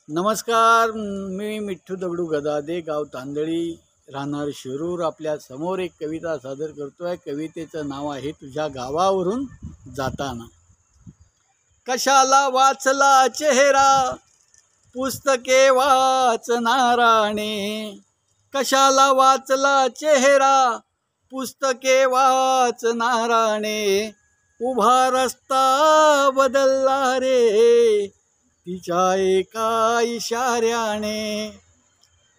नमस्कार, मी मिठ्ठू दगडू गदादे, गाव तांदळी, राहणार शिरूर. आपल्या समोर एक कविता सादर करतोय. कवितेचं नाव आहे तुझ्या गावावरून जाताना. कशाला वाचला चेहरा पुस्तके वाचणाराने, कशाला वाचला चेहरा पुस्तके वाचणाराने, उभा रस्ता बदलला रे तिच्या एका इशाऱ्याने.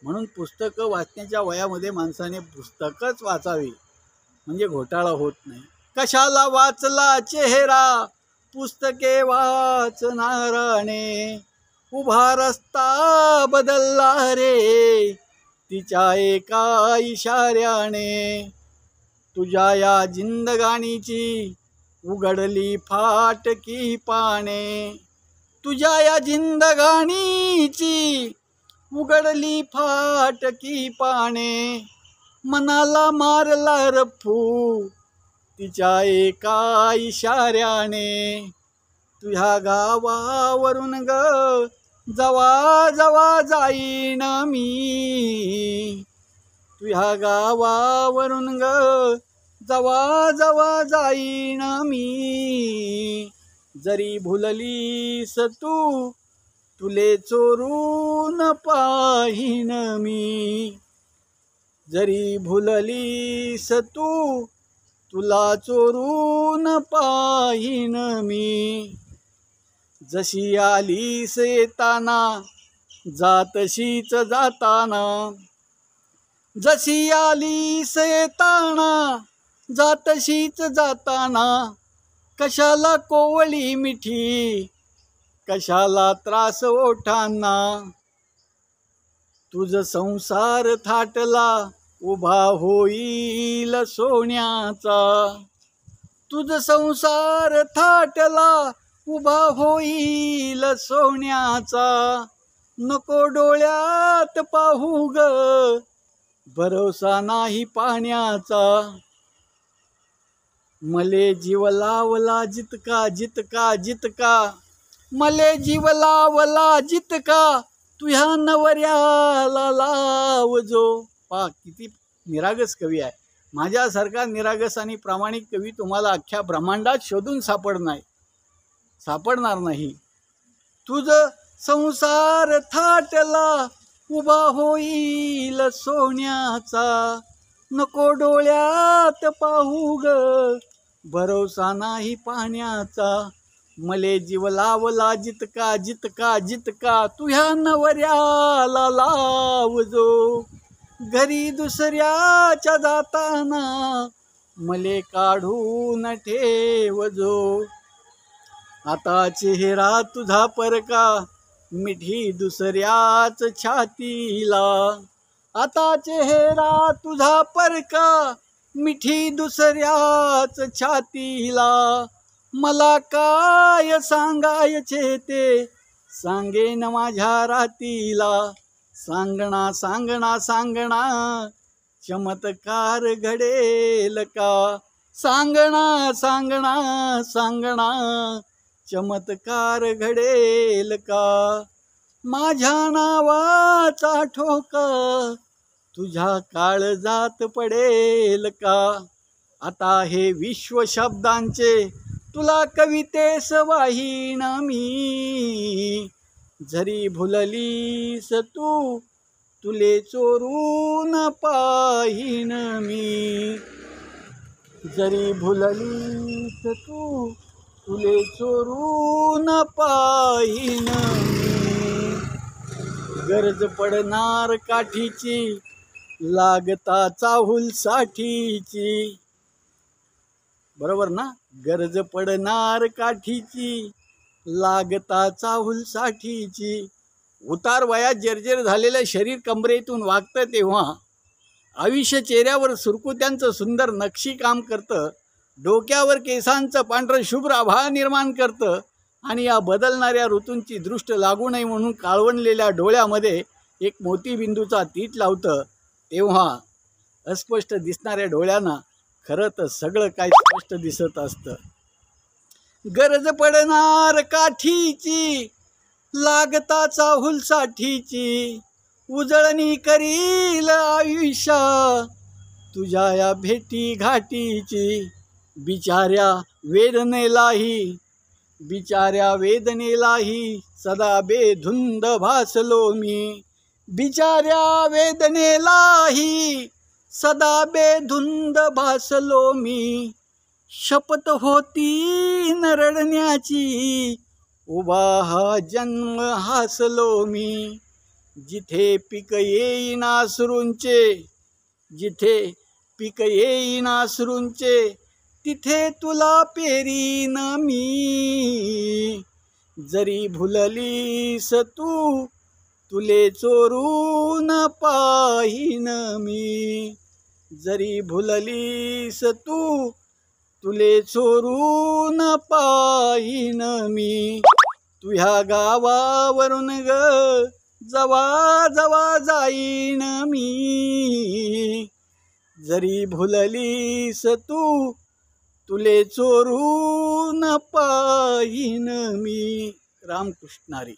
म्हणून पुस्तकं वाचण्याच्या वयामध्ये माणसाने पुस्तकच वाचावी, म्हणजे घोटाळा होत नाही. कशाला वाचला चेहरा पुस्तके वाचणाराने, उभा रस्ता बदलला रे तिच्या एका इशाऱ्याने. तुझ्या या जिंदगानीची उघडली फाटकी पाने, तुझ्या या जिंदगानीची उघडली फाटकी पाने, मनाला मारला रफू तिच्या एका इशाऱ्याने. तुझ्या गावावरून ग जवा जवा जाईन मी, तुझ्या गावावरून ग जवा जवा जाईन मी. जरी भुललीस तू तुले चोरून पाहीन मी, जरी भुललीस तू तुला चोरून पाहीन मी. जशी आलीस येताना जातशीच जाताना, जशी आलीस येताना जातशीच जाताना. कशाला कोवळी मिठी कशाला त्रास ओठांना, तुझ संसार थाटला उभा होईल सोन्याचा, तुझ संसार थाटला उभा होईल सोन्याचा. नको डोळ्यात पाहू ग भरोसा नाही पाण्याचा, मले जीव लावला जितका जितका जितका, मले जीव लावला जितका तुझ्या नवऱ्याला लावजो. पहा किती निरागस कवी आहे. माझ्यासारखा निरागस आणि प्रामाणिक कवी तुम्हाला अख्ख्या ब्रह्मांडात शोधून सापडणार नाही. तुझ संसार थाटला उभा होईल सोन्याचा, नको डोळ्यात पाहू ग भरोसा नाही पाण्याचा. मले जीव लावला जितका जितका जितका तुझ्या नवऱ्याला लावजो. घरी दुसऱ्याच्या जाताना मले काढून ठेवजो. आता चेहरा तुझा परका मिठी दुसऱ्याच छातीला, आता चेहरा तुझा परका मिठी दुसऱ्याच छातीला. मला काय सांगायचे ते सांगेन माझ्या रातीला. सांगणा सांगणा सांगणा चमत्कार घडेल का, सांगणा सांगणा सांगणा चमत्कार घडेल का. माझ्या नावाचा ठोका तुझ्या काळजात पडेल का. आता हे विश्व शब्दांचे तुला कवितेस वाहीन मी, जरी भुललीस तू तुले चोरून पाहीन मी, जरी भुललीस तू तुले चोरून पाहीन मी. गरज पडणार काठीची लागता चाहूल साठीची, बरोबर ना. गरज पडणार काठीची लागता चाहूल साठीची. उतार वयात जर्जर झालेलं शरीर कमरेतून वागतं तेव्हा आयुष्य चेहऱ्यावर सुरकुत्यांचं सुंदर नक्षी काम करतं, डोक्यावर केसांचं पांढरं शुभ्र आभाळ निर्माण करतं. आणि या बदलणाऱ्या ऋतूंची दृष्ट लागू नये म्हणून काळवणलेल्या डोळ्यामध्ये एक मोतीबिंदूचा तीट लावतं. तेव्हा अस्पष्ट दिसणाऱ्या डोळ्यांना खरं तर सगळं काही स्पष्ट दिसत असतं. गरज पडणार काठीची लागता चाहुलसाठीची उजळणी करील आयुष्या तुझ्या या भेटी घाटीची बिचाऱ्या वेदनेलाही सदा बेधुंद भासलो मी बिचाऱ्या वेदनेलाही सदा बेधुंद भासलो मी शपथ होती न रडण्याची उभा हा जन्म हासलो मी जिथे पीक येईन अश्रूंचे तिथे तुला पेरीन मी जरी भुललीस तू तुले चोरून पाहीन मी जरी भुललीस तू तुले चोरून पाहीन मी तुझ्या गावावरून जवा जाईन मी जरी भुललीस तू तुले चोरून पाहीन मी. रामकृष्णारी.